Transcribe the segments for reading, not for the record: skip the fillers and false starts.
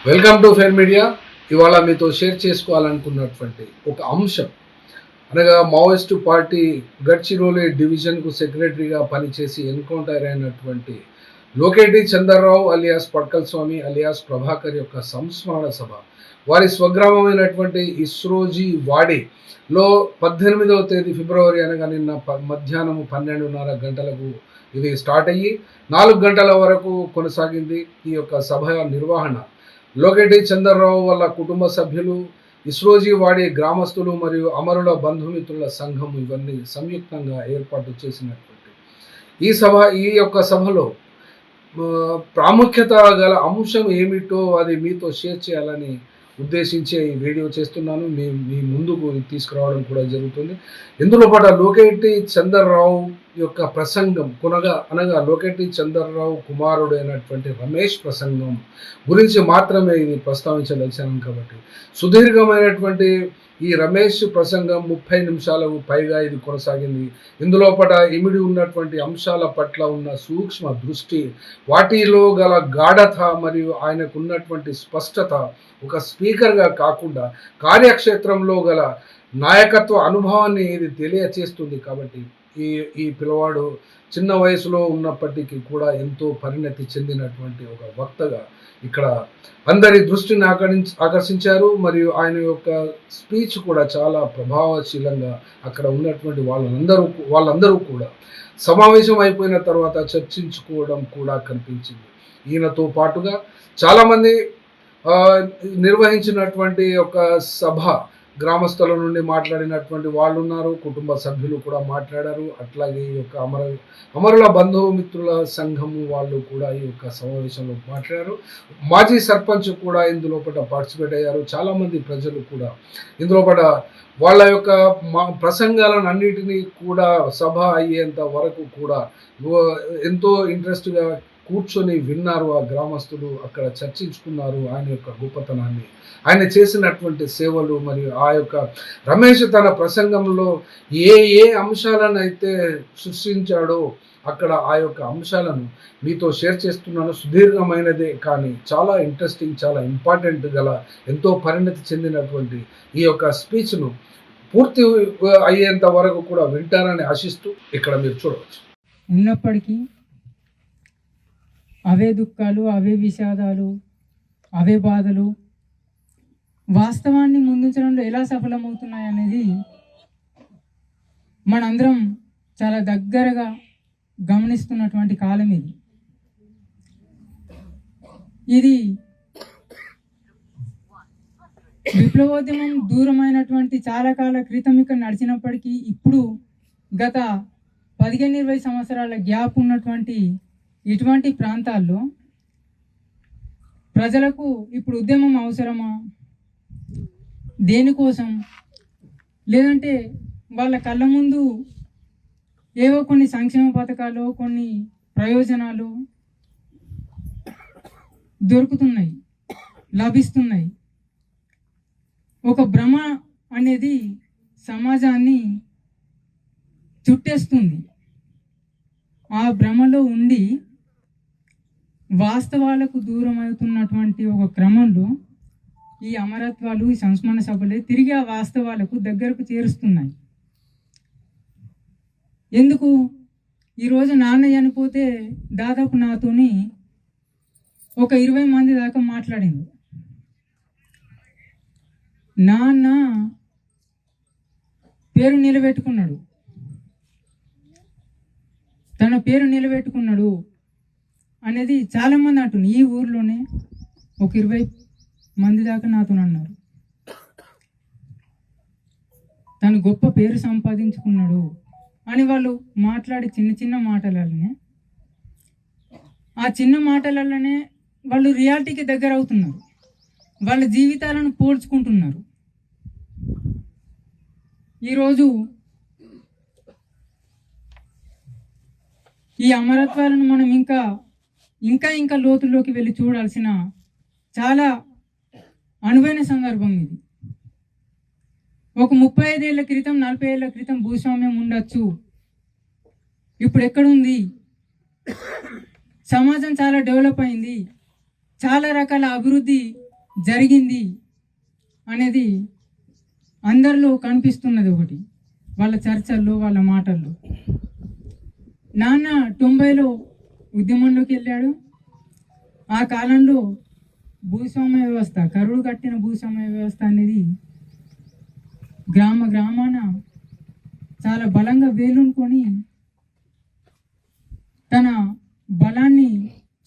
Welcome to fair media. ఇవాళ మీతో share చేసుకోవాలనుకున్నటువంటి ఒక అంశం అనగా మావోయిస్టు పార్టీ గడ్చిరోలి డివిజన్కు సెక్రటరీగా పనిచేసి ఎన్కౌంటర్ అయినటువంటి లోకేటి చంద్రరావు అలియాస్ పడ్కల్ స్వామి అలియాస్ ప్రభాకర్ యొక్క సంస్మరణ సభ వారి స్వగ్రామమైనటువంటి ఇస్రోజీ వాడిలో 18వ తేదీ ఫిబ్రవరి అనగా నిన్న మధ్యాహ్నం 12:30 గంటలకు ఇది స్టార్ట్ అయ్యి 4 గంటల వరకు కొనసాగింది. ఈ యొక్క సభ నిర్వహణ లోకేటి చంద్రరావు వాళ్ళ కుటుంబ సభ్యులు, ఇస్రోజీ వాడి గ్రామస్తులు మరియు అమరుల బంధుమిత్రుల సంఘం ఇవన్నీ సంయుక్తంగా ఏర్పాటు చేసినటువంటి ఈ యొక్క సభలో ప్రాముఖ్యత గల అంశం ఏమిటో అది మీతో షేర్ చేయాలని ఉద్దేశించే ఈ వీడియో చేస్తున్నాను. మీ ముందుకు తీసుకురావడం కూడా జరుగుతుంది. ఇందులో పాటు లోకేటి చంద్రరావు యొక్క ప్రసంగం అనగా లోకేటి చంద్రరావు కుమారుడైనటువంటి రమేష్ ప్రసంగం గురించి మాత్రమే ఇది ప్రస్తావించదలిచాను. కాబట్టి సుదీర్ఘమైనటువంటి ఈ రమేష్ ప్రసంగం 30 నిమిషాలకు పైగా ఇది కొనసాగింది. ఇందులో ఇమిడి ఉన్నటువంటి అంశాల పట్ల ఉన్న సూక్ష్మ దృష్టి, వాటిలో గల గాఢత మరియు ఆయనకు ఉన్నటువంటి స్పష్టత ఒక స్పీకర్గా కాకుండా కార్యక్షేత్రంలో గల నాయకత్వ అనుభవాన్ని ఇది తెలియచేస్తుంది. కాబట్టి ఈ పిల్లవాడు చిన్న వయసులో ఉన్నప్పటికీ కూడా ఎంతో పరిణతి చెందినటువంటి ఒక వక్తగా ఇక్కడ అందరి దృష్టిని ఆకర్షించారు. మరియు ఆయన యొక్క స్పీచ్ కూడా చాలా ప్రభావశీలంగా అక్కడ ఉన్నటువంటి వాళ్ళందరూ కూడా సమావేశం అయిపోయిన తర్వాత చర్చించుకోవడం కూడా కనిపించింది. ఈయనతో పాటుగా చాలామంది నిర్వహించినటువంటి ఒక సభ గ్రామస్తుల నుండి మాట్లాడినటువంటి వాళ్ళు ఉన్నారు, కుటుంబ సభ్యులు కూడా మాట్లాడారు. అట్లాగే ఈ యొక్క అమరుల బంధుమిత్రుల సంఘము వాళ్ళు కూడా ఈ యొక్క సమావేశంలో మాట్లాడారు. మాజీ సర్పంచ్ కూడా ఇందులో పార్టిసిపేట్ అయ్యారు. చాలామంది ప్రజలు కూడా ఇందులో వాళ్ళ యొక్క ప్రసంగాలను అన్నిటినీ కూడా సభ అయ్యేంత వరకు కూడా ఎంతో ఇంట్రెస్ట్గా కూర్చొని విన్నారు. ఆ గ్రామస్తులు అక్కడ చర్చించుకున్నారు ఆయన యొక్క గొప్పతనాన్ని, ఆయన చేసినటువంటి సేవలు. మరియు ఆ యొక్క రమేష్ తన ప్రసంగంలో ఏ అంశాలను అయితే సృష్టించాడో అక్కడ ఆ యొక్క అంశాలను మీతో షేర్ చేస్తున్నాను. సుదీర్ఘమైనదే కానీ చాలా ఇంట్రెస్టింగ్, చాలా ఇంపార్టెంట్ గల ఎంతో పరిణతి చెందినటువంటి ఈ యొక్క స్పీచ్ను పూర్తి అయ్యేంత వరకు కూడా వింటారని ఆశిస్తూ ఇక్కడ మీరు చూడవచ్చు. ఉన్నప్పటికీ అవే దుఃఖాలు, అవే విషాదాలు, అవే బాధలు వాస్తవాన్ని ముందుంచడంలో ఎలా సఫలమవుతున్నాయి అనేది మనందరం చాలా దగ్గరగా గమనిస్తున్నటువంటి కాలం ఇది విప్లవోద్యమం దూరమైనటువంటి చాలా కాల క్రితం ఇక్కడ నడిచినప్పటికీ ఇప్పుడు గత 15-20 సంవత్సరాల గ్యాప్ ఉన్నటువంటి ఇటువంటి ప్రాంతాల్లో ప్రజలకు ఇప్పుడు ఉద్యమం అవసరమా, దేనికోసం, లేదంటే వాళ్ళ కళ్ళ ముందు ఏవో కొన్ని సంక్షేమ పథకాలు, కొన్ని ప్రయోజనాలు దొరుకుతున్నాయి, లభిస్తున్నాయి. ఒక భ్రమ అనేది సమాజాన్ని చుట్టేస్తుంది. ఆ భ్రమలో ఉండి వాస్తవాలకు దూరం అవుతున్నటువంటి ఒక క్రమంలో ఈ అమరత్వాలు, ఈ సంస్మరణ సభలే తిరిగి ఆ వాస్తవాలకు దగ్గరకు చేరుస్తున్నాయి. ఎందుకు? ఈరోజు నాన్న చనిపోతే దాదాపు నాతోని ఒక 20 మంది దాకా మాట్లాడింది. నాన్న పేరు నిలబెట్టుకున్నాడు, తన పేరు నిలబెట్టుకున్నాడు అనేది చాలామంది అంటున్నారు. ఈ ఊర్లోనే ఒక 20 మంది దాకా నాతో అన్నారు, తను గొప్ప పేరు సంపాదించుకున్నాడు అని వాళ్ళు మాట్లాడి చిన్న చిన్న మాటలనే, ఆ చిన్న మాటలనే వాళ్ళు రియాలిటీకి దగ్గర అవుతున్నారు, వాళ్ళ జీవితాలను పోల్చుకుంటున్నారు. ఈరోజు ఈ అమరత్వాలను మనం ఇంకా లోతుల్లోకి వెళ్ళి చూడాల్సిన చాలా అనువైన సందర్భం ఇది. ఒక 35 ఏళ్ల క్రితం, 40 ఏళ్ల క్రితం భూస్వామ్యం ఉండొచ్చు, ఇప్పుడు ఎక్కడుంది? సమాజం చాలా డెవలప్ అయింది, చాలా రకాల అభివృద్ధి జరిగింది అనేది అందరిలో కనిపిస్తున్నది ఒకటి, వాళ్ళ చర్చల్లో వాళ్ళ మాటల్లో. నాన్న 90లో ఉద్యమంలోకి వెళ్ళాడు. ఆ కాలంలో భూస్వామ్య వ్యవస్థ, కరువు కట్టిన భూస్వామ్య వ్యవస్థ అనేది గ్రామాన చాలా బలంగా వేలుకొని తన బలాన్ని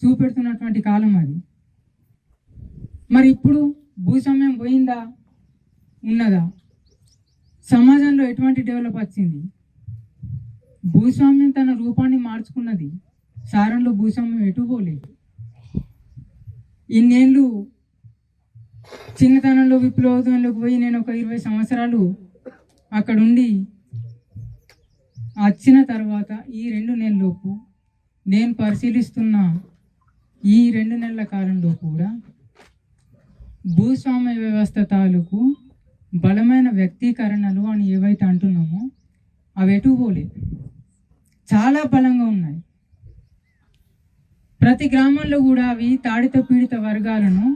చూపెడుతున్నటువంటి కాలం అది. మరి ఇప్పుడు భూస్వామ్యం పోయిందా, ఉన్నదా? సమాజంలో ఎటువంటి డెవలప్ వచ్చింది? భూస్వామ్యం తన రూపాన్ని మార్చుకున్నది, సారంలో భూస్వామ్యం ఎటు పోలేదు. ఇన్నేళ్ళు చిన్నతనంలో విప్లవోద్యమంలోకి పోయి నేను ఒక 20 సంవత్సరాలు అక్కడ ఉండి వచ్చిన తర్వాత ఈ 2 నెలల్లోపు నేను పరిశీలిస్తున్న ఈ 2 నెలల కాలంలో కూడా భూస్వామ్య వ్యవస్థ తాలూకు బలమైన వ్యక్తీకరణలు అని ఏవైతే అంటున్నామో అవి ఎటు పోలేదు, చాలా బలంగా ఉన్నాయి. ప్రతి గ్రామంలో కూడా అవి తాడిత పీడిత వర్గాలను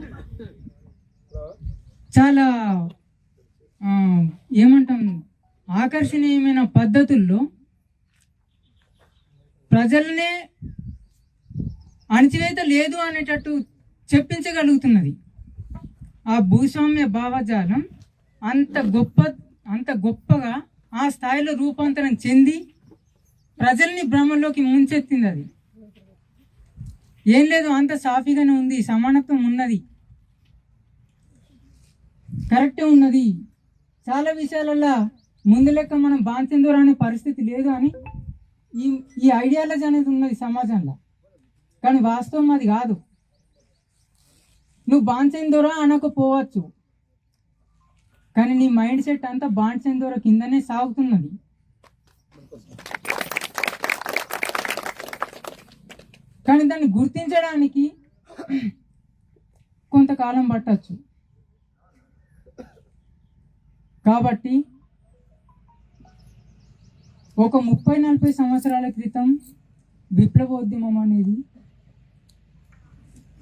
చాలా ఏమంటాం ఆకర్షణీయమైన పద్ధతుల్లో ప్రజలనే అణచివేత లేదు అనేటట్టు చెప్పించగలుగుతున్నది. ఆ భూస్వామ్య భావజాలం అంత గొప్పగా ఆ స్థాయిలో రూపాంతరం చెంది ప్రజల్ని భ్రమలోకి ముంచెత్తింది. అది ఏం లేదు, అంత సాఫీగానే ఉంది, సమానత్వం ఉన్నది, కరెక్టే ఉన్నది. చాలా విషయాలలో ముందు లెక్క మనం బాన్చెందూర అనే పరిస్థితి లేదు అని ఈ ఐడియాలజీ అనేది ఉన్నది సమాజంలో. కానీ వాస్తవం అది కాదు. నువ్వు బాన్చెందూర అనకపోవచ్చు, కానీ నీ మైండ్ సెట్ అంతా బాన్చెందూర కిందనే సాగుతున్నది. కానీ దాన్ని గుర్తించడానికి కొంతకాలం పట్టచ్చు. కాబట్టి ఒక 30-40 సంవత్సరాల క్రితం విప్లవోద్యమం అనేది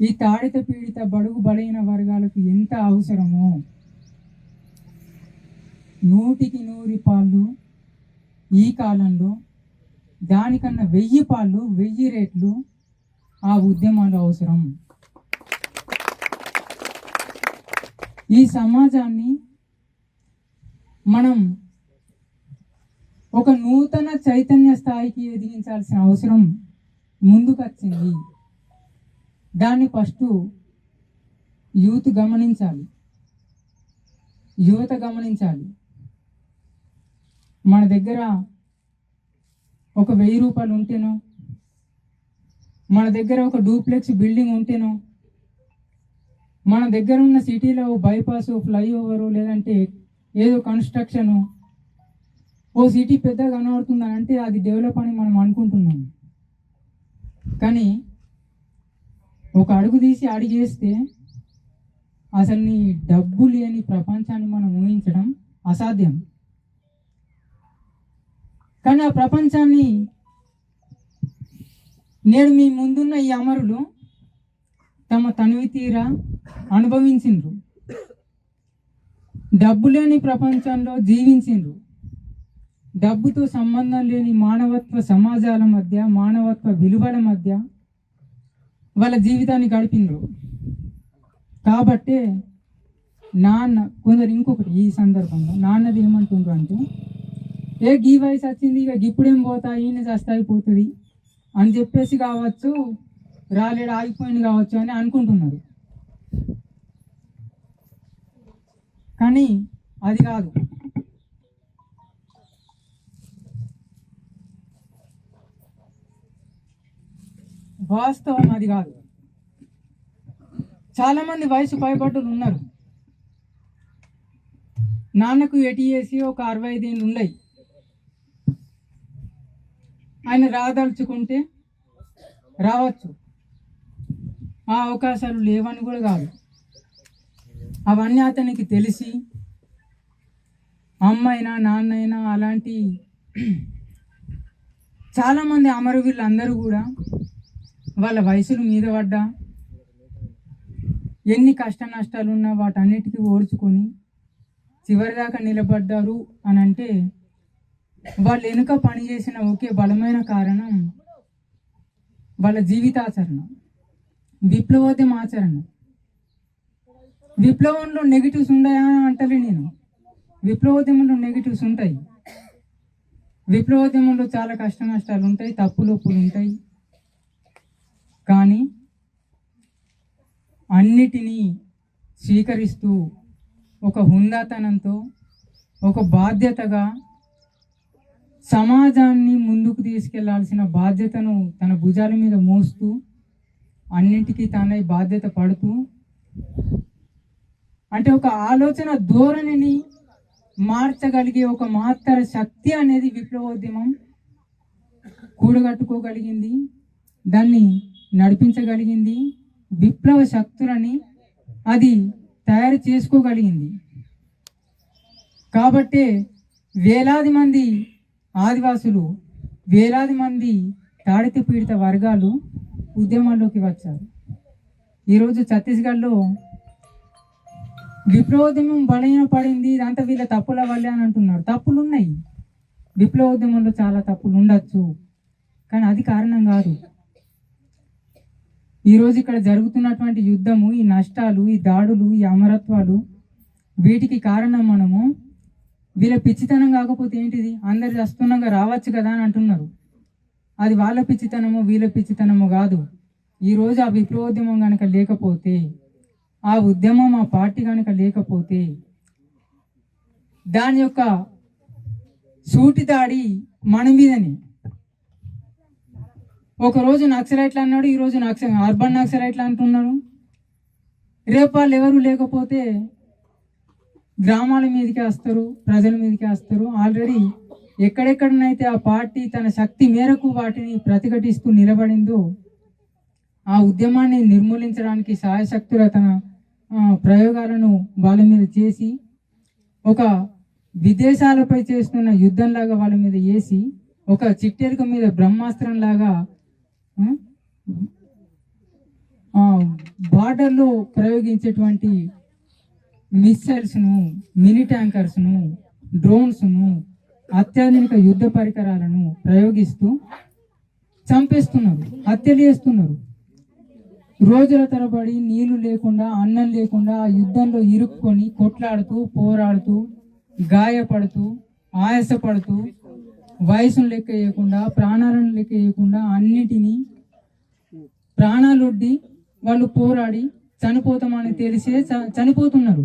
ఈ తాడిత పీడిత బడుగు బలైన వర్గాలకు ఎంత అవసరమో 100కి 100 పాళ్ళు ఈ కాలంలో దానికన్నా 1000 పాళ్ళు 1000 రేట్లు ఆ ఉద్యమాలు అవసరం. ఈ సమాజాన్ని మనం ఒక నూతన చైతన్య స్థాయికి ఎదిగించాల్సిన అవసరం ముందుకొచ్చింది. దాన్ని ఫస్ట్ యువత గమనించాలి. మన దగ్గర ఒక 1000 రూపాయలు ఉంటేనో, మన దగ్గర ఒక డూప్లెక్స్ బిల్డింగ్ ఉంటేనో, మన దగ్గర ఉన్న సిటీలో బైపాస్, ఫ్లైఓవరు, లేదంటే ఏదో కన్స్ట్రక్షను, ఓ సిటీ పెద్దగా కనబడుతుందని అంటే అది డెవలప్ అని మనం అనుకుంటున్నాం. కానీ ఒక అడుగు తీసి అడిగేస్తే అసలు నీ డబ్బు లేని ప్రపంచాన్ని మనం ఊహించడం అసాధ్యం. కానీ ఆ ప్రపంచాన్ని నేడు మీ ముందున్న ఈ అమరులు తమ తనివి తీరా అనుభవించిండ్రు. డబ్బు లేని ప్రపంచంలో జీవించిండ్రు. డబ్బుతో సంబంధం లేని మానవత్వ సమాజాల మధ్య, మానవత్వ విలువల మధ్య వాళ్ళ జీవితాన్ని గడిపిండ్రు. కాబట్టే నాన్న కొందరు ఇంకొకటి ఈ సందర్భంగా నాన్నది ఏమంటుండ్రు అంటే, గీ వయసు వచ్చింది, ఇక ఇప్పుడేం పోతా, ఈయన చస్తే అయిపోతుంది అని చెప్పేసి కావచ్చు, రాలేడు ఆగిపోయింది కావచ్చు అని అనుకుంటున్నారు. కానీ అది కాదు. వాస్తవం అది కాదు. చాలా మంది వయసు పైబడ్డలు ఉన్నారు. నాన్నకు ఎటిఏసి ఒక 65 ఏళ్ళు ఉన్నాయి. ఆయన రాదలుచుకుంటే రావచ్చు. ఆ అవకాశాలు లేవని కూడా కాదు. అవన్నీ అతనికి తెలిసి అమ్మైనా నాన్నైనా అలాంటి చాలామంది అమరవీరులు అందరూ కూడా వాళ్ళ వయసులు మీద పడ్డా, ఎన్ని కష్ట నష్టాలున్నా వాటన్నిటికీ ఓర్చుకొని చివరిదాకా నిలబడ్డారు అని అంటే వాళ్ళు వెనుక పనిచేసిన ఒకే బలమైన కారణం వాళ్ళ జీవితాచరణ, విప్లవోద్యమ ఆచరణ. విప్లవంలో నెగిటివ్స్ ఉన్నాయా అంటలే నేను, విప్లవోద్యమంలో నెగిటివ్స్ ఉంటాయి. విప్లవోద్యమంలో చాలా కష్ట నష్టాలు ఉంటాయి, తప్పులొప్పులు ఉంటాయి. కానీ అన్నిటినీ స్వీకరిస్తూ ఒక హుందాతనంతో, ఒక బాధ్యతగా సమాజాన్ని ముందుకు తీసుకెళ్లాల్సిన బాధ్యతను తన భుజాల మీద మోస్తూ అన్నింటికీ తానై బాధ్యత పడుతూ, అంటే ఒక ఆలోచన ధోరణిని మార్చగలిగే ఒక మహత్తర శక్తి అనేది విప్లవోద్యమం కూడగట్టుకోగలిగింది, దాన్ని నడిపించగలిగింది, విప్లవ శక్తులని అది తయారు చేసుకోగలిగింది. కాబట్టే వేలాది మంది ఆదివాసులు, వేలాది మంది తాడిత పీడిత వర్గాలు ఉద్యమాల్లోకి వచ్చారు. ఈరోజు ఛత్తీస్గఢ్లో విప్లవోద్యమం బలహీనపడింది, ఇదంతా వీళ్ళ తప్పుల వల్లే అని అంటున్నారు. తప్పులు ఉన్నాయి, విప్లవోద్యమంలో చాలా తప్పులు ఉండొచ్చు, కానీ అది కారణం కాదు. ఈరోజు ఇక్కడ జరుగుతున్నటువంటి యుద్ధము, ఈ నష్టాలు, ఈ దాడులు, ఈ అమరత్వాలు, వీటికి కారణం మనము వీళ్ళ పిచ్చితనం కాకపోతే ఏంటిది? అందరు వస్తున్నాగా రావచ్చు కదా అని అంటున్నారు. అది వాళ్ళ పిచ్చితనము, వీళ్ళ పిచ్చితనము కాదు. ఈరోజు ఆ విప్లవోద్యమం కనుక లేకపోతే, ఆ ఉద్యమం, ఆ పార్టీ కనుక లేకపోతే, దాని యొక్క సూటి దాడి మన మీదని. ఒకరోజు నక్సలైట్లు అన్నాడు, ఈరోజు అర్బన్ నక్సలైట్లు అంటున్నారు. రేపు వాళ్ళు ఎవరు లేకపోతే గ్రామాల మీదకి వస్తారు, ప్రజల మీదకి వస్తారు. ఆల్రెడీ ఎక్కడెక్కడనైతే ఆ పార్టీ తన శక్తి మేరకు వాటిని ప్రతిఘటిస్తూ నిలబడిందో, ఆ ఉద్యమాన్ని నిర్మూలించడానికి సాయశక్తుల తన ప్రయోగాలను వాళ్ళ మీద చేసి, ఒక విదేశాలపై చేస్తున్న యుద్ధంలాగా వాళ్ళ మీద వేసి, ఒక చిట్టెలుక మీద బ్రహ్మాస్త్రంలాగా బార్డర్లో ప్రయోగించేటువంటి మిస్సైల్స్ను, మినీ ట్యాంకర్స్ను, డ్రోన్స్ను, అత్యాధునిక యుద్ధ పరికరాలను ప్రయోగిస్తూ చంపేస్తున్నారు, హత్యలు చేస్తున్నారు. రోజుల తరబడి నీళ్లు లేకుండా, అన్నం లేకుండా ఆ యుద్ధంలో ఇరుక్కొని కొట్లాడుతూ, పోరాడుతూ, గాయపడుతూ, ఆయాసపడుతూ, వయసును లెక్క వేయకుండా, ప్రాణాలను లెక్క వేయకుండా, అన్నిటినీ ప్రాణాలొడ్డి వాళ్ళు పోరాడి చనిపోతామని తెలిసే చనిపోతున్నారు.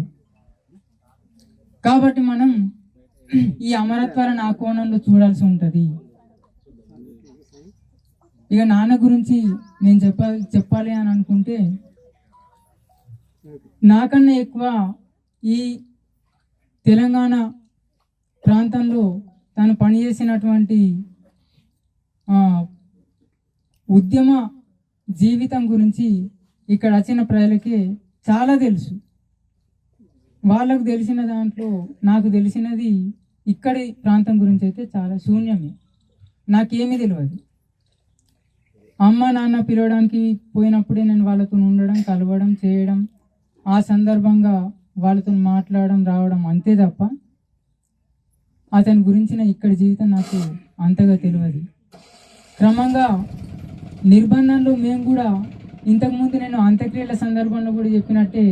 కాబట్టి మనం ఈ అమరత్వాలను ఆ కోణంలో చూడాల్సి ఉంటుంది. ఇక నాన్న గురించి నేను చెప్పాలి అని అనుకుంటే, నాకన్నా ఎక్కువ ఈ తెలంగాణ ప్రాంతంలో తను పనిచేసినటువంటి ఉద్యమ జీవితం గురించి ఇక్కడ వచ్చిన ప్రజలకి చాలా తెలుసు. వాళ్ళకు తెలిసిన దాంట్లో నాకు తెలిసినది ఇక్కడి ప్రాంతం గురించి అయితే చాలా శూన్యమే, నాకేమీ తెలియదు. అమ్మ నాన్న పిలవడానికి పోయినప్పుడే నేను వాళ్ళతో ఉండడం, కలవడం, చేయడం, ఆ సందర్భంగా వాళ్ళతో మాట్లాడడం, రావడం, అంతే తప్ప అతని గురించిన ఇక్కడి జీవితం నాకు అంతగా తెలియదు. క్రమంగా నిర్బంధంలో మేము కూడా, ఇంతకుముందు నేను అంత్యక్రియల సందర్భంలో కూడా చెప్పినట్టే,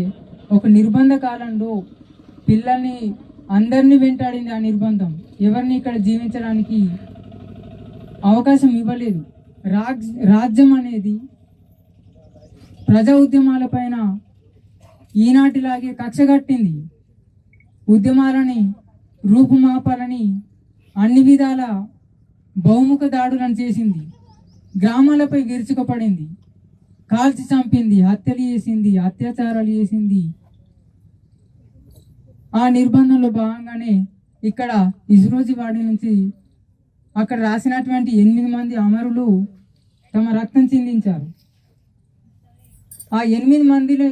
ఒక నిర్బంధ కాలంలో పిల్లల్ని అందరినీ వెంటాడింది ఆ నిర్బంధం. ఎవరిని ఇక్కడ జీవించడానికి అవకాశం ఇవ్వలేదు. రాజ్యం అనేది ప్రజా ఉద్యమాలపైన ఈనాటిలాగే కక్షగట్టింది. ఉద్యమాలని రూపుమాపాలని అన్ని విధాల బహుముఖ దాడులను చేసింది. గ్రామాలపై విరుచుకుపడింది, కాల్చి చంపింది, హత్యలు చేసింది, అత్యాచారాలు చేసింది. ఆ నిర్బంధంలో భాగంగానే ఇక్కడ ఇజ్రోజీవాడి నుంచి అక్కడ రాసినటువంటి 8 మంది అమరులు తమ రక్తం చిందించారు. ఆ 8 మందిలో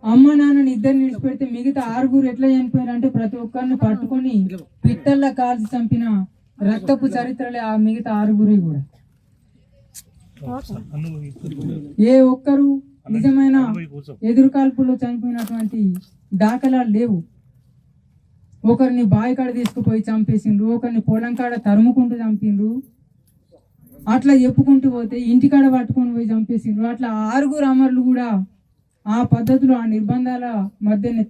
అమ్మ నాన్నని ఇద్దరిని విడిచిపెడితే మిగతా 6 ఎట్లా చనిపోయారంటే, ప్రతి ఒక్కరిని పట్టుకొని పిట్టల్లా కాల్చి చంపిన రక్తపు చరిత్రలే ఆ మిగతా 6 కూడా. ఏ ఒక్కరు నిజమైన ఎదురుకాల్పుల్లో చనిపోయినటువంటి దాఖలాలు లేవు. ఒకరిని బావి కాడ తీసుకుపోయి చంపేసిండ్రు, ఒకరిని పొలం కాడ తరుముకుంటూ చంపిండ్రు, అట్లా చెప్పుకుంటూ పోతే ఇంటికాడ పట్టుకొని పోయి చంపేసిండ్రు. అట్లా 6 అమరులు కూడా ఆ పద్ధతిలో ఆ నిర్బంధాల మధ్యనే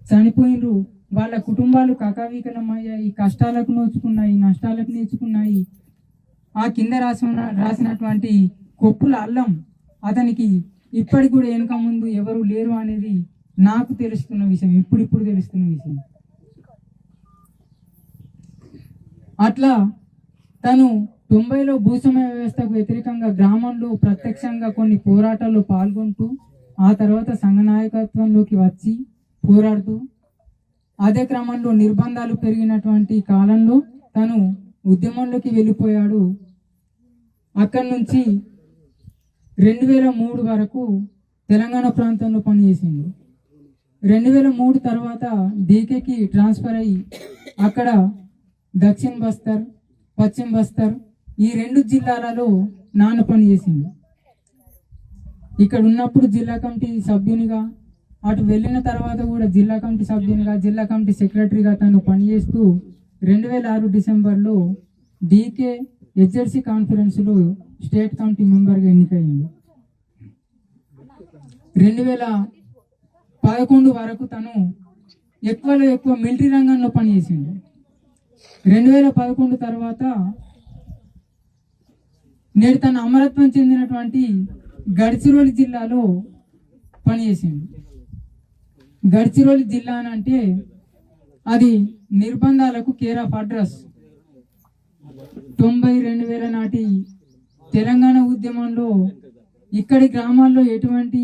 చనిపోయినరు. వాళ్ళ కుటుంబాలు కకావికలమయ్యాయి, కష్టాలకు నోచుకున్నాయి, నష్టాలకు నేర్చుకున్నాయి. ఆ కింద రాసినటువంటి కొప్పుల అల్లం అతనికి ఇప్పటికి కూడా వెనుక ముందు ఎవరు లేరు అనేది నాకు తెలుస్తున్న విషయం, ఇప్పుడు తెలుస్తున్న విషయం. అట్లా తను 90లో భూస్వామ్య వ్యవస్థకు వ్యతిరేకంగా గ్రామంలో ప్రత్యక్షంగా కొన్ని పోరాటాల్లో పాల్గొంటూ ఆ తర్వాత సంఘ నాయకత్వంలోకి వచ్చి పోరాడుతూ అదే క్రమంలో నిర్బంధాలు పెరిగినటువంటి కాలంలో తను ఉద్యమంలోకి వెళ్ళిపోయాడు. అక్కడి నుంచి 2003 వరకు తెలంగాణ ప్రాంతంలో పనిచేసింది. 2003 తర్వాత డీకేకి ట్రాన్స్ఫర్ అయ్యి అక్కడ దక్షిణ బస్తర్, పశ్చిమ బస్తర్ ఈ 2 జిల్లాలలో నాన్న పనిచేసింది. ఇక్కడ ఉన్నప్పుడు జిల్లా కమిటీ సభ్యునిగా, అటు వెళ్ళిన తర్వాత కూడా జిల్లా కమిటీ సభ్యునిగా, జిల్లా కమిటీ సెక్రటరీగా తను పనిచేస్తూ 2006 డిసెంబర్లో డీకే హెచ్ఆర్సీ కాన్ఫరెన్స్లో స్టేట్ కమిటీ మెంబర్గా ఎన్నికైంది. 2011 వరకు తను ఎక్కువ మిలిటరీ రంగంలో పనిచేసింది. 2011 తర్వాత నేడు తన అమరత్వం చెందినటువంటి గడ్చిరోలి జిల్లాలో పనిచేసింది. గడ్చిరోలి జిల్లా అని అంటే అది నిర్బంధాలకు కేర్ ఆఫ్ అడ్రస్. 90-2000 నాటి తెలంగాణ ఉద్యమంలో ఇక్కడి గ్రామాల్లో ఎటువంటి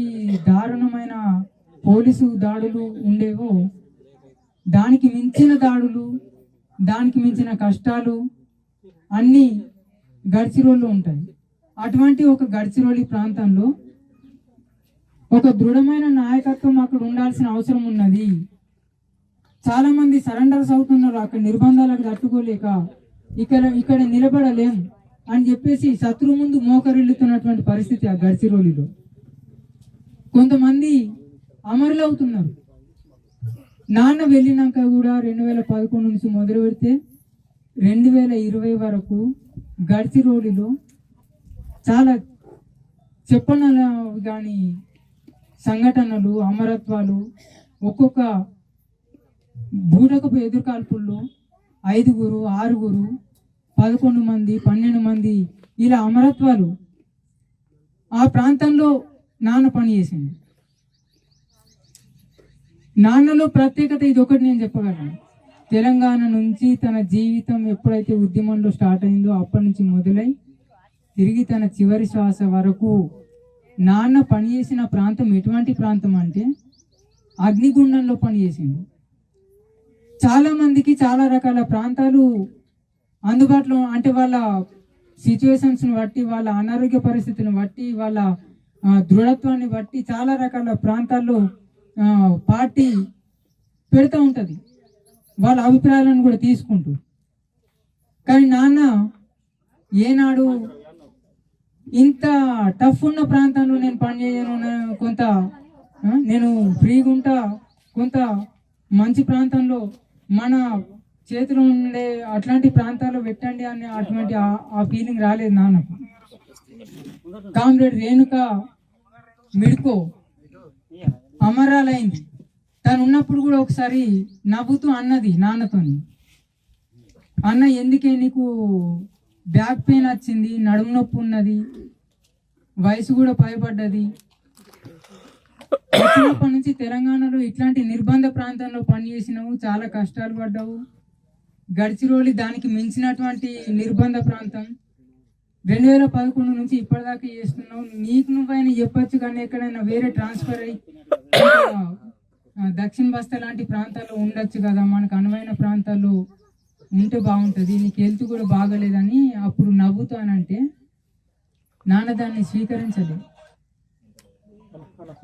దారుణమైన పోలీసు దాడులు ఉండేవో దానికి మించిన దాడులు, దానికి మించిన కష్టాలు అన్నీ గడ్చిరోల్లో ఉంటాయి. అటువంటి ఒక గడ్చిరోలి ప్రాంతంలో ఒక దృఢమైన నాయకత్వం అక్కడ ఉండాల్సిన అవసరం ఉన్నది. చాలా మంది సరెండర్స్ అవుతున్నారు అక్కడ నిర్బంధాలకు తట్టుకోలేక, ఇక్కడ నిలబడలేం అని చెప్పేసి శత్రువు ముందు మోకరిల్లుతున్నటువంటి పరిస్థితి ఆ గడ్చిరోలిలో. కొంతమంది అమరులు అవుతున్నారు. నాన్న వెళ్ళినాక కూడా 2011 నుంచి మొదలు పెడితే 2020 వరకు గడ్చిరోలిలో చాలా చెప్పనలు కానీ సంఘటనలు, అమరత్వాలు, ఒక్కొక్క బూటకపు ఎదురుకాల్పుల్లో 5, 6, 11 మంది, 12 మంది ఇలా అమరత్వాలు ఆ ప్రాంతంలో నాన్న పనిచేసింది. నాన్నలో ప్రత్యేకత ఇది ఒకటి నేను చెప్పగలను. తెలంగాణ నుంచి తన జీవితం ఎప్పుడైతే ఉద్యమంలో స్టార్ట్ అయిందో అప్పటి నుంచి మొదలై తిరిగి తన చివరి శ్వాస వరకు నాన్న పనిచేసిన ప్రాంతం ఎటువంటి ప్రాంతం అంటే అగ్నిగుండంలో పనిచేసింది. చాలా మందికి చాలా రకాల ప్రాంతాలు అందుబాటులో, అంటే వాళ్ళ సిచ్యువేషన్స్ని బట్టి, వాళ్ళ అనారోగ్య పరిస్థితిని బట్టి, వాళ్ళ దృఢత్వాన్ని బట్టి చాలా రకాల ప్రాంతాల్లో పార్టీ పెడతా ఉంటుంది, వాళ్ళ అభిప్రాయాలను కూడా తీసుకుంటూ. కానీ నాన్న ఏనాడు ఇంత టఫ్ ఉన్న ప్రాంతంలో నేను పనిచేయను, కొంత నేను ఫ్రీగా ఉంటా, కొంత మంచి ప్రాంతంలో మన చేతిలో ఉండే అట్లాంటి ప్రాంతాల్లో పెట్టండి అని అటువంటి ఆ ఫీలింగ్ రాలేదు నాన్నకు. కామ్రేడ్ రేణుక మిడ్కో అమరాలైంది. తను ఉన్నప్పుడు కూడా ఒకసారి నవ్వుతూ అన్నది నాన్నతోని, అన్న ఎందుకే నీకు బ్యాక్ పెయిన్ వచ్చింది, నడుము నొప్పి ఉన్నది, వయసు కూడా పైబడ్డది, వచ్చినప్పటి నుంచి తెలంగాణలో ఇట్లాంటి నిర్బంధ ప్రాంతంలో పనిచేసినావు, చాలా కష్టాలు పడ్డావు. గడ్చిరోలి దానికి మించినటువంటి నిర్బంధ ప్రాంతం. 2011 నుంచి ఇప్పటిదాకా చేస్తున్నావు. నీకు నువ్వైనా చెప్పొచ్చు కానీ ఎక్కడైనా వేరే ట్రాన్స్ఫర్ అయ్యి దక్షిణ బస్తా లాంటి ప్రాంతాల్లో ఉండొచ్చు కదా, మనకు అనువైన ప్రాంతాల్లో ఉంటే బాగుంటుంది, నీకు హెల్త్ కూడా బాగలేదని అప్పుడు నవ్వుతానంటే నాన్న దాన్ని స్వీకరించలేదు.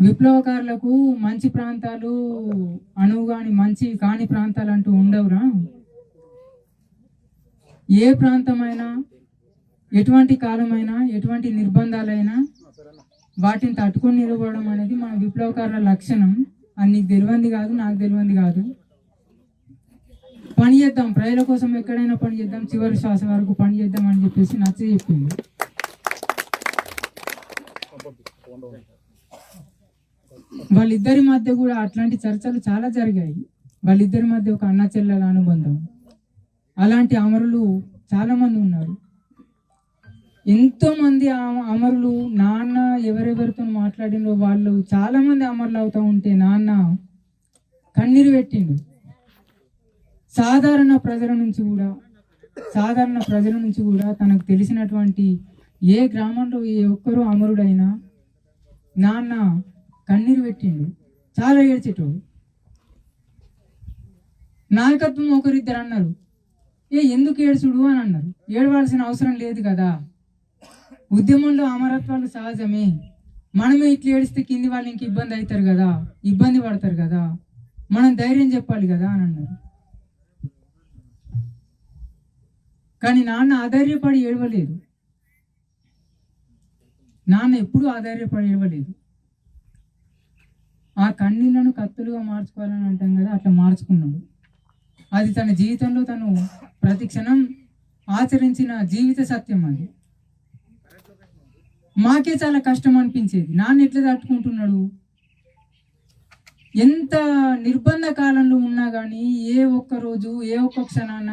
విప్లవకారులకు మంచి ప్రాంతాలు అనువుగాని మంచి కాని ప్రాంతాలు అంటూ ఉండవురా. ఏ ప్రాంతమైనా, ఎటువంటి కాలమైనా, ఎటువంటి నిర్బంధాలైనా వాటిని తట్టుకొని నిలబడడం అనేది మన విప్లవకారుల లక్షణం. అది నీకు తెలియంది కాదు, నాకు తెలియంది కాదు. పని చేద్దాం, ప్రజల కోసం ఎక్కడైనా పని చేద్దాం, చివరి శ్వాస వరకు పని చేద్దాం అని చెప్పేసి నచ్చ చెప్పింది. వాళ్ళిద్దరి మధ్య కూడా అట్లాంటి చర్చలు చాలా జరిగాయి. వాళ్ళిద్దరి మధ్య ఒక అన్న చెల్లెల అనుబంధం. అలాంటి అమరులు చాలా మంది ఉన్నారు. ఎంతో మంది అమరులు నాన్న ఎవరెవరితో మాట్లాడినో వాళ్ళు చాలా మంది అమరులు అవుతా ఉంటే నాన్న కన్నీరు పెట్టిండు. సాధారణ ప్రజల నుంచి కూడా తనకు తెలిసినటువంటి ఏ గ్రామంలో ఏ ఒక్కరూ అమరుడైనా నాన్న కన్నీరు పెట్టిండు, చాలా ఏడ్చేటోడు. నాయకత్వం ఒకరిద్దరు అన్నారు, ఎందుకు ఏడ్చుడు అని అన్నారు. ఏడవలసిన అవసరం లేదు కదా, ఉద్యమంలో అమరత్వాలు సహజమే, మనమే ఇట్లా ఏడిస్తే కింది వాళ్ళు ఇంక ఇబ్బంది పడతారు కదా, మనం ధైర్యం చెప్పాలి కదా అని అన్నారు. కానీ నాన్న ఆధైర్యపడి ఏడవలేదు. నాన్న ఎప్పుడూ ఆధైర్యపడి ఏడవలేదు. ఆ కన్నీళ్లను కత్తులుగా మార్చుకోవాలని అంటాం కదా, అట్లా మార్చుకున్నాడు. అది తన జీవితంలో తను ప్రతి క్షణం ఆచరించిన జీవిత సత్యం. అది మాకే చాలా కష్టం అనిపించేది. నాన్న ఎట్లా తట్టుకుంటున్నాడు, ఎంత నిర్బంధ కాలంలో ఉన్నా కానీ ఏ ఒక్క రోజు ఏ ఒక్క క్షణాన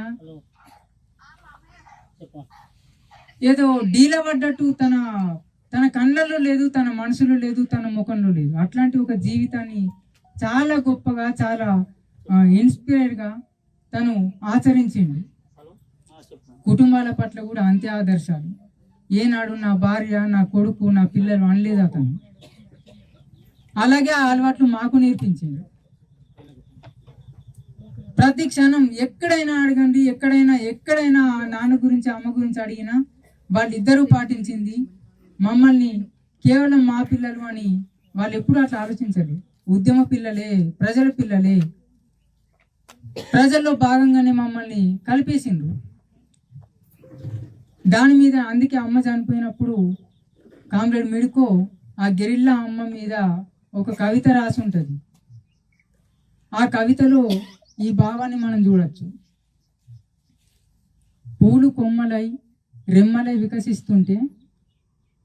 ఏదో డీలా పడ్డట్టు తన కళ్ళల్లో లేదు, తన మనసులో లేదు, తన ముఖంలో లేదు. అట్లాంటి ఒక జీవితాన్ని చాలా గొప్పగా, చాలా ఇన్స్పైర్గా తను ఆచరించింది. కుటుంబాల పట్ల కూడా అంతే ఆదర్శాలు. ఏనాడు నా భార్య, నా కొడుకు, నా పిల్లలు అనలేదు అతను. అలాగే ఆ అలవాట్లు మాకు నేర్పించింది. ప్రతి క్షణం ఎక్కడైనా అడగండి, ఎక్కడైనా నాన్న గురించి అమ్మ గురించి అడిగినా వాళ్ళిద్దరూ పాటించింది మమ్మల్ని కేవలం మా పిల్లలు అని వాళ్ళు ఎప్పుడు అట్లా ఆలోచించలేదు. ఉద్యమ పిల్లలే, ప్రజల పిల్లలే, ప్రజల్లో భాగంగానే మమ్మల్ని కలిపేసిండ్రు. దాని మీద అందుకే అమ్మ చనిపోయినప్పుడు కామ్రేడ్ మిడుకో ఆ గెరిల్లా అమ్మ మీద ఒక కవిత రాసి ఉంటుంది. ఆ కవితలో ఈ భావాన్ని మనం చూడొచ్చు. పూలు కొమ్మలై రెమ్మలై వికసిస్తుంటే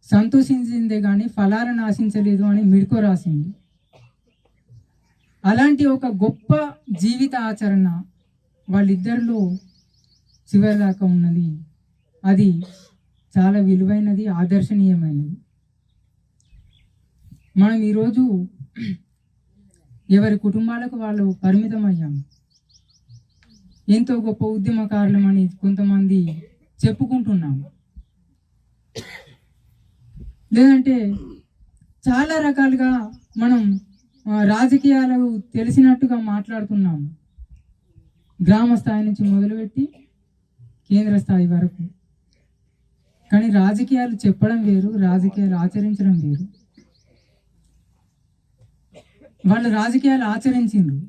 సంతోషించిందే కానీ ఫలాలను ఆశించలేదు అని మిడుకో రాసింది. అలాంటి ఒక గొప్ప జీవిత ఆచరణ వాళ్ళిద్దరిలో చివరిదాకా ఉన్నది. అది చాలా విలువైనది, ఆదర్శనీయమైనది. మనం ఈరోజు ఎవరి కుటుంబాలకు వాళ్ళు పరిమితం అయ్యాము. ఎంతో గొప్ప ఉద్యమకారులమని కొంతమంది చెప్పుకుంటున్నాము, లేదంటే చాలా రకాలుగా మనం రాజకీయాలు తెలిసినట్టుగా మాట్లాడుతున్నాము. గ్రామ స్థాయి నుంచి మొదలుపెట్టి కేంద్ర స్థాయి వరకు. కానీ రాజకీయాలు చెప్పడం వేరు, రాజకీయాలు ఆచరించడం వేరు. వాళ్ళు రాజకీయాలు ఆచరించిండ్రు.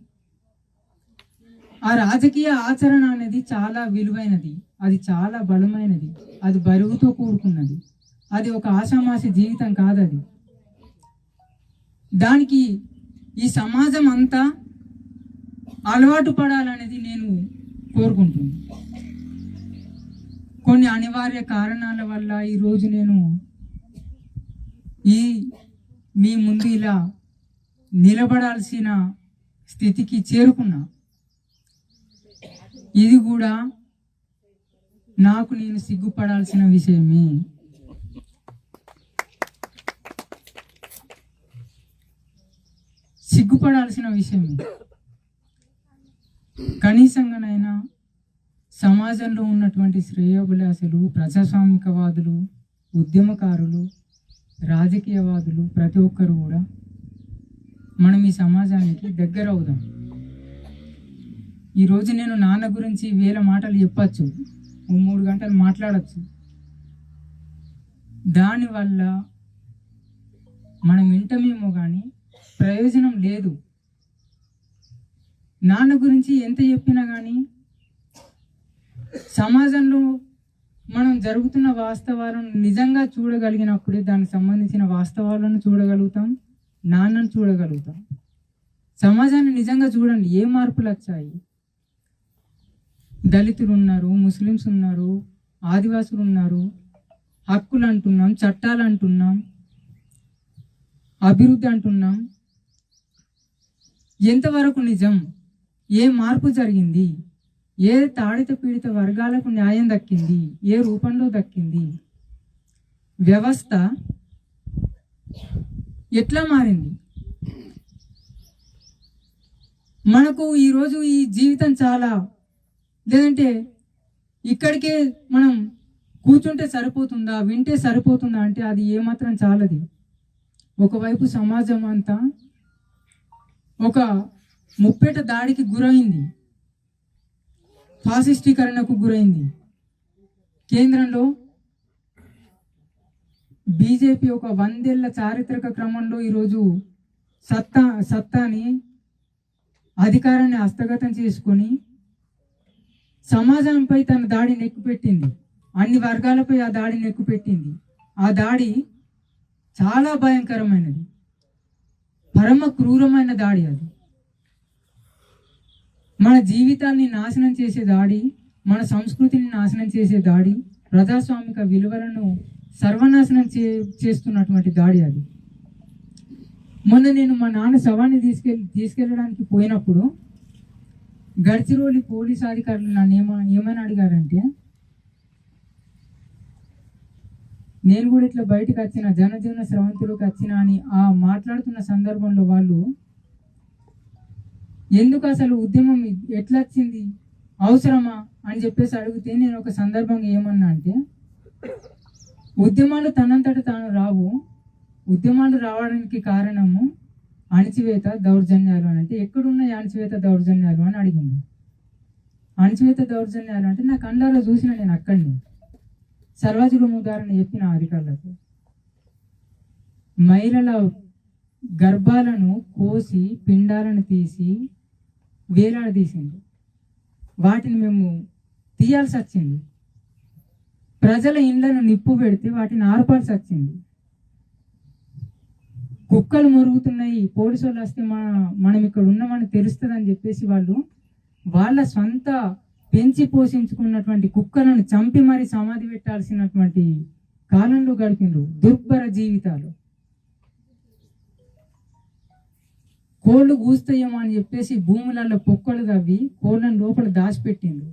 ఆ రాజకీయ ఆచరణ అనేది చాలా విలువైనది, అది చాలా బలమైనది, అది బరువుతో కూడుకున్నది. అది ఒక ఆషామాషి జీవితం కాదది. దానికి ఈ సమాజం అంతా అలవాటు పడాలనేది నేను కోరుకుంటున్నాను. కొన్ని అనివార్య కారణాల వల్ల ఈరోజు నేను మీ ముందు ఇలా నిలబడాల్సిన స్థితికి చేరుకున్నా. ఇది కూడా నాకు నేను సిగ్గుపడాల్సిన విషయమే. సిగ్గుపడాల్సిన విషయమే. కనీసంగానైనా సమాజంలో ఉన్నటువంటి శ్రేయోభిలాషులు, ప్రజాస్వామికవాదులు, ఉద్యమకారులు, రాజకీయవాదులు ప్రతి ఒక్కరు కూడా మనం ఈ సమాజానికి దగ్గర అవుదాం. ఈరోజు నేను నాన్న గురించి 1000 మాటలు చెప్పచ్చు, 3 గంటలు మాట్లాడచ్చు. దానివల్ల మనం వింటమేమో కానీ ప్రయోజనం లేదు. నాన్న గురించి ఎంత చెప్పినా కానీ సమాజంలో మనం జరుగుతున్న వాస్తవాలను నిజంగా చూడగలిగినప్పుడే దానికి సంబంధించిన వాస్తవాలను చూడగలుగుతాం, నాన్నను చూడగలుగుతాం. సమాజాన్ని నిజంగా చూడండి, ఏ మార్పులు వచ్చాయి. దళితులు ఉన్నారు, ముస్లిమ్స్ ఉన్నారు, ఆదివాసులు ఉన్నారు, హక్కులు అంటున్నాం, చట్టాలు అంటున్నాం, అభివృద్ధి అంటున్నాం. ఎంతవరకు నిజం? ఏ మార్పు జరిగింది? ఏ తాడిత పీడిత వర్గాలకు న్యాయం దక్కింది? ఏ రూపంలో దక్కింది? వ్యవస్థ ఎట్లా మారింది? మనకు ఈరోజు ఈ జీవితం చాలా, లేదంటే ఇక్కడికే మనం కూర్చుంటే సరిపోతుందా, వింటే సరిపోతుందా అంటే అది ఏమాత్రం చాలది. ఒకవైపు సమాజం అంతా ఒక ముప్పేట దాడికి గురైంది, ఫాసిస్టీకరణకు గురైంది. కేంద్రంలో బీజేపీ ఒక 100 ఏళ్ల చారిత్రక క్రమంలో ఈరోజు సత్తాని అధికారాన్ని హస్తగతం చేసుకొని సమాజంపై తన దాడిని ఎక్కుపెట్టింది. అన్ని వర్గాలపై ఆ దాడిని ఎక్కుపెట్టింది. ఆ దాడి చాలా భయంకరమైనది, పరమ క్రూరమైన దాడి. అది మన జీవితాన్ని నాశనం చేసే దాడి, మన సంస్కృతిని నాశనం చేసే దాడి, ప్రజాస్వామిక విలువలను సర్వనాశనం చేస్తున్నటువంటి దాడి అది. మొన్న నేను మా నాన్న శవాన్ని తీసుకెళ్ళడానికి పోయినప్పుడు గడ్చిరోలి పోలీస్ అధికారులు నన్ను ఏమని అడిగారంటే, నేను కూడా ఇట్లా బయటకు వచ్చిన, జనజీవన స్రవంతిలోకి వచ్చిన అని ఆ మాట్లాడుతున్న సందర్భంలో వాళ్ళు ఎందుకు అసలు ఉద్యమం ఎట్లా వచ్చింది, అవసరమా అని చెప్పేసి అడిగితే నేను ఒక సందర్భంగా ఏమన్నా అంటే, ఉద్యమాలు తనంతట తాను రావు, ఉద్యమాలు రావడానికి కారణము అణచివేత, దౌర్జన్యాలు అని. అంటే ఎక్కడున్నాయి అణచివేత, దౌర్జన్యాలు అని అడిగింది. అణచివేత, దౌర్జన్యాలు అంటే నా కళ్ళలో చూసిన, నేను అక్కడిని సర్వజులం ఉదాహరణ చెప్పిన అధికారులకు. మహిళల గర్భాలను కోసి పిండాలను తీసి వేలాడదీసింది, వాటిని మేము తీయాల్సి వచ్చింది. ప్రజల ఇండ్లను నిప్పు పెడితే వాటిని ఆర్పాల్సి వచ్చింది. కుక్కలు మురుగుతున్నాయి, పోలీసు వాళ్ళు వస్తే మనం ఇక్కడ ఉన్నామని తెలుస్తుందని చెప్పేసి వాళ్ళు వాళ్ళ సొంత పెంచి పోషించుకున్నటువంటి కుక్కలను చంపి మరి సమాధి పెట్టాల్సినటువంటి కాలంలో గడిపిండ్రు దుర్భర జీవితాలు. కోళ్ళు కూస్తాయేమో అని చెప్పేసి భూములలో పొక్కలు తవ్వి కోళ్ళను లోపల దాచిపెట్టిండ్రు,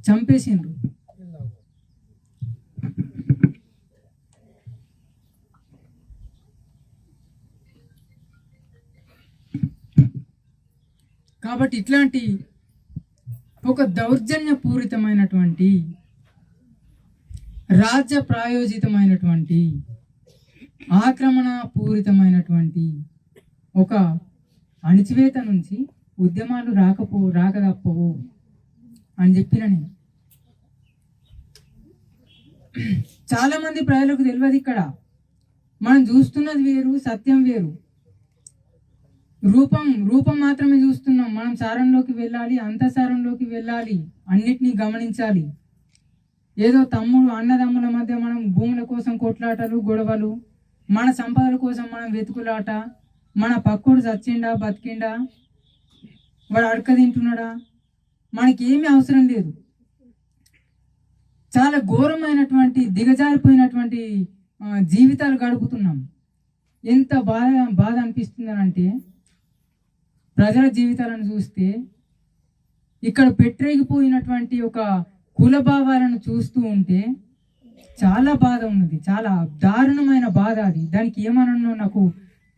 చంపేసిండ్రు. కాబట్టి ఇట్లాంటి ఒక దౌర్జన్యపూరితమైనటువంటి, రాజ్య ప్రాయోజితమైనటువంటి, ఆక్రమణ పూరితమైనటువంటి ఒక అణచివేత నుంచి ఉద్యమాలు రాకదప్పవు అని చెప్పిన నేను. చాలా మంది ప్రజలకు తెలియదు. ఇక్కడ మనం చూస్తున్నది వేరు, సత్యం వేరు. రూపం మాత్రమే చూస్తున్నాం. మనం సారంలోకి వెళ్ళాలి, అంతఃసారంలోకి వెళ్ళాలి, అన్నిటినీ గమనించాలి. ఏదో అన్నదమ్ముల మధ్య మనం భూముల కోసం కొట్లాటలు, గొడవలు, మన సంపదల కోసం మనం వెతుకులాట, మన పక్కోడు చచ్చిండా బతికిండా, వాడు అడక తింటున్నాడా, మనకి ఏమీ అవసరం లేదు. చాలా ఘోరమైనటువంటి, దిగజారిపోయినటువంటి జీవితాలు గడుపుతున్నాం. ఎంత బాధ అనిపిస్తుందని అంటే, ప్రజల జీవితాలను చూస్తే ఇక్కడ పెట్టరేగిపోయినటువంటి ఒక కుల భావాలను చూస్తూ ఉంటే చాలా బాధ ఉన్నది, చాలా దారుణమైన బాధ. అది దానికి ఏమనో నాకు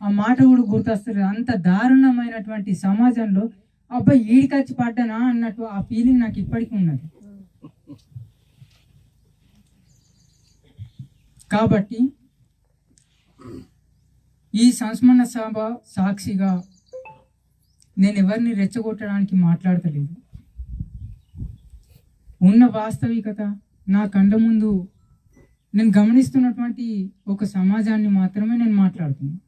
ఆ మాట కూడా గుర్తొస్తుంది. అంత దారుణమైనటువంటి సమాజంలో అబ్బాయి ఈడికొచ్చి పడ్డానా అన్నట్టు ఆ ఫీలింగ్ నాకు ఇప్పటికీ ఉన్నది. కాబట్టి ఈ సంస్మరణ సభ సాక్షిగా నేను ఎవరిని రెచ్చగొట్టడానికి మాట్లాడతలేదు. ఉన్న వాస్తవికత నా కండ ముందు నేను గమనిస్తున్నటువంటి ఒక సమాజాన్ని మాత్రమే నేను మాట్లాడుతున్నాను.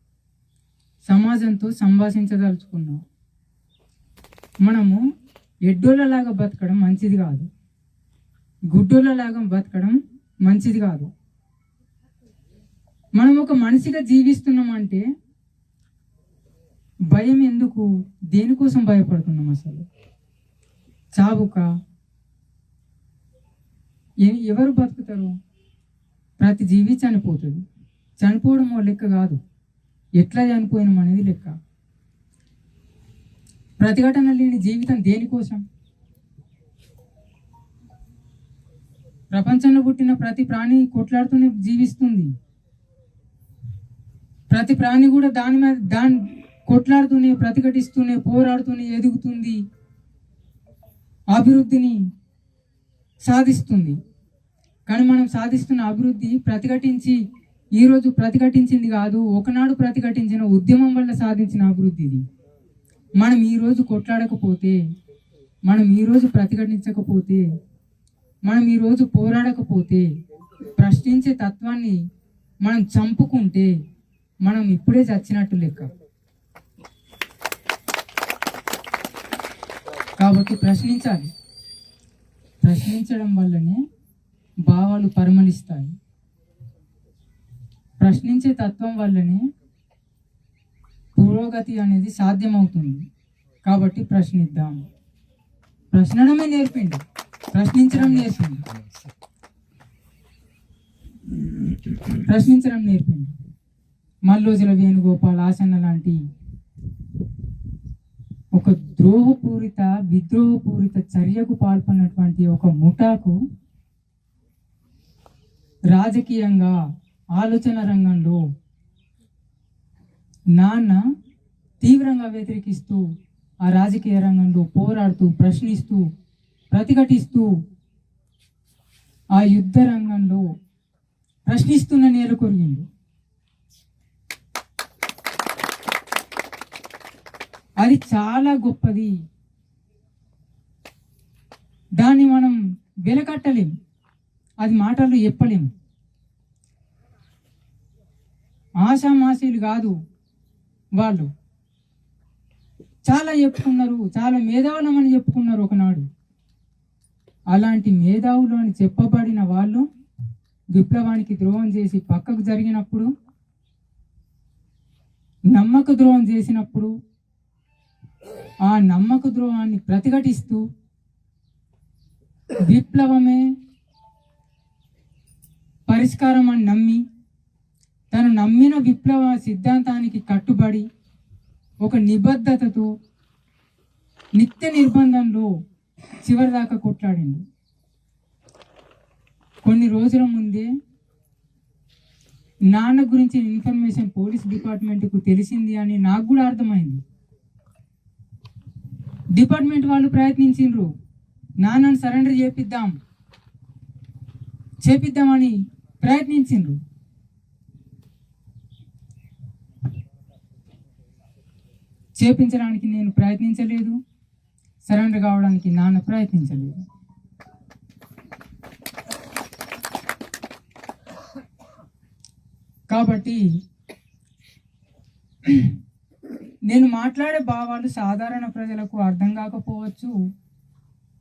సమాజంతో సంభాషించదలుచుకున్నాం. మనము ఎడ్డోళ్ళలాగా బతకడం మంచిది కాదు. గుడ్డోళ్ళలాగా బతకడం మంచిది కాదు. మనం ఒక మనిషిగా జీవిస్తున్నామంటే భయం ఎందుకు? దేనికోసం భయపడుతున్నాం అసలు? చావుక? ఎవరు బతుకుతారు? ప్రతి జీవి చనిపోతుంది. చనిపోవడం ఓ లెక్క కాదు, ఎట్లా చనిపోయినాం అనేది లెక్క. ప్రతిఘటన లేని జీవితం దేనికోసం? ప్రపంచంలో పుట్టిన ప్రతి ప్రాణి కొట్లాడుతూనే జీవిస్తుంది. ప్రతి ప్రాణి కూడా దాని కొట్లాడుతూనే, ప్రతిఘటిస్తూనే, పోరాడుతూనే ఎదుగుతుంది, అభివృద్ధిని సాధిస్తుంది. కానీ మనం సాధిస్తున్న అభివృద్ధి ఈరోజు ప్రతిఘటించింది కాదు, ఒకనాడు ప్రతిఘటించిన ఉద్యమం వల్ల సాధించిన అభివృద్ధి ఇది. మనం ఈరోజు కొట్లాడకపోతే, మనం ఈరోజు ప్రతిఘటించకపోతే, మనం ఈరోజు పోరాడకపోతే, ప్రశ్నించే తత్వాన్ని మనం చంపుకుంటే మనం ఇప్పుడే చచ్చినట్టు లెక్క. కాబట్టి ప్రశ్నించాలి. ప్రశ్నించడం వల్లనే భావాలు పరిమళిస్తాయి. ప్రశ్నించే తత్వం వల్లనే పురోగతి అనేది సాధ్యమవుతుంది. కాబట్టి ప్రశ్నిద్దాం. ప్రశ్నడమే నేర్పిండి, ప్రశ్నించడం నేర్పిండి. ప్రశ్నించడం నేర్పిండి. మల్లోజుల వేణుగోపాల్ ఆసన్న లాంటి ఒక విద్రోహపూరిత చర్యకు పాల్పడినటువంటి ఒక ముఠాకు రాజకీయంగా, ఆలోచన రంగంలో నాన్న తీవ్రంగా వ్యతిరేకిస్తూ, ఆ రాజకీయ రంగంలో పోరాడుతూ, ప్రశ్నిస్తూ, ప్రతిఘటిస్తూ, ఆ యుద్ధ రంగంలో ప్రశ్నిస్తున్న నేల కొరిగిండు. అది చాలా గొప్పది. దాన్ని మనం వెలకట్టలేం, అది మాటలు చెప్పలేం. ఆషామాషీలు కాదు వాళ్ళు. చాలా చెప్పుకున్నారు, చాలా మేధావులమని చెప్పుకున్నారు ఒకనాడు. అలాంటి మేధావులు అని చెప్పబడిన వాళ్ళు విప్లవానికి ద్రోహం చేసి పక్కకు జరిగినప్పుడు, నమ్మక ద్రోహం చేసినప్పుడు, ఆ నమ్మక ద్రోహాన్ని ప్రతిఘటిస్తూ విప్లవమే పరిష్కారం అని నమ్మి, తను నమ్మిన విప్లవ సిద్ధాంతానికి కట్టుబడి, ఒక నిబద్ధతతో, నిత్య నిర్బంధంలో చివరిదాకా కొట్లాడింది. కొన్ని రోజుల ముందే నాన్న గురించి ఇన్ఫర్మేషన్ పోలీస్ డిపార్ట్మెంట్కు తెలిసింది అని నాకు కూడా అర్థమైంది. డిపార్ట్మెంట్ వాళ్ళు ప్రయత్నించిండ్రు, నాన్నను సరెండర్ చేపిద్దామని ప్రయత్నించిండ్రు. చేపించడానికి నేను ప్రయత్నించలేదు, సరెండర్ కావడానికి నాన్న ప్రయత్నించలేదు. కాబట్టి నేను మాట్లాడే భావాలు సాధారణ ప్రజలకు అర్థం కాకపోవచ్చు.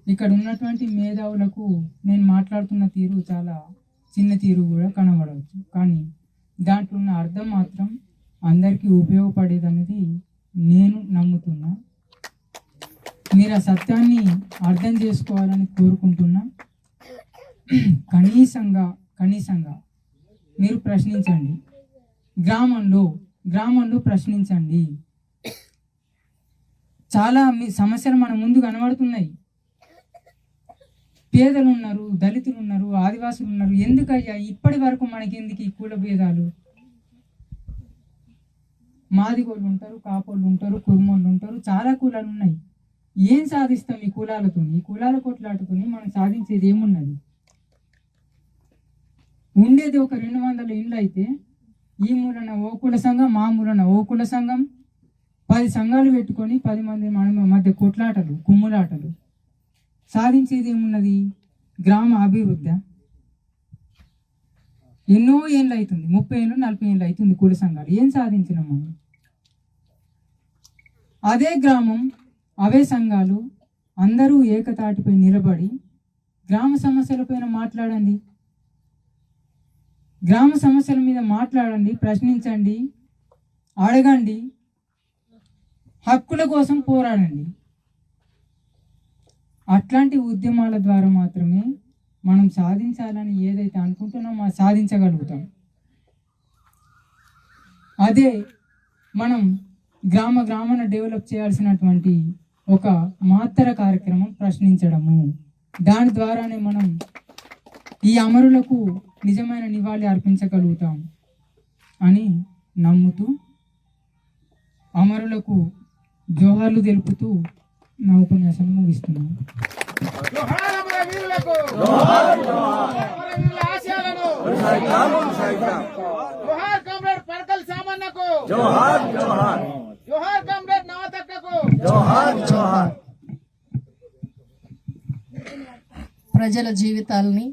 ఇక్కడ ఉన్నటువంటి మేధావులకు నేను మాట్లాడుతున్న తీరు చాలా చిన్న తీరు కూడా కనబడవచ్చు. కానీ దాంట్లో ఉన్న అర్థం మాత్రం అందరికీ ఉపయోగపడేది అనేది నేను నమ్ముతున్నా. మీరు ఆ సత్యాన్ని అర్థం చేసుకోవాలని కోరుకుంటున్నా. కనీసంగా మీరు ప్రశ్నించండి. గ్రామంలో ప్రశ్నించండి. చాలా సమస్యలు మన ముందు కనబడుతున్నాయి. పేదలు ఉన్నారు, దళితులు ఉన్నారు, ఆదివాసులు ఉన్నారు. ఎందుకయ్యా ఇప్పటి వరకు మనకి ఎందుకు ఈ కుల భేదాలు? మాదిగోళ్ళు ఉంటారు, కాపోళ్ళు ఉంటారు, కుర్మోళ్ళు ఉంటారు, చాలా కులాలు ఉన్నాయి. ఏం సాధిస్తాం ఈ కులాలతో? ఈ కులాల కొట్లాటుకుని మనం సాధించేది ఏమున్నది? ఉండేది ఒక 200 ఇండ్లు అయితే, ఈ మూలన ఓ కుల సంఘం, మా మూలన ఓ కుల సంఘం, 10 సంఘాలు పెట్టుకొని 10 మంది మన మధ్య కొట్లాటలు, కుమ్ములాటలు. సాధించేది ఏమున్నది? గ్రామ అభివృద్ధి. ఎన్నో ఏళ్ళు అవుతుంది, 30 ఏళ్ళు 40 ఏళ్ళు అవుతుంది కుల సంఘాలు. ఏం సాధించినాం మనం? అదే గ్రామం, అవే సంఘాలు అందరూ ఏకతాటిపై నిలబడి గ్రామ సమస్యలపైన మాట్లాడండి, గ్రామ సమస్యల మీద మాట్లాడండి, ప్రశ్నించండి, అడగండి, హక్కుల కోసం పోరాడండి. అట్లాంటి ఉద్యమాల ద్వారా మాత్రమే మనం సాధించాలని ఏదైతే అనుకుంటున్నామో అది సాధించగలుగుతాం. అదే మనం గ్రామాన డెవలప్ చేయాల్సినటువంటి ఒక మాత్ర కార్యక్రమం ప్రశ్నించడము. దాని ద్వారానే మనం ఈ అమరులకు నిజమైన నివాళి అర్పించగలుగుతాం అని నమ్ముతూ అమరులకు జోహార్లు తెలుపుతూ నా ఉపన్యాసం ముగిస్తున్నాను. ప్రజల జీవితాల్ని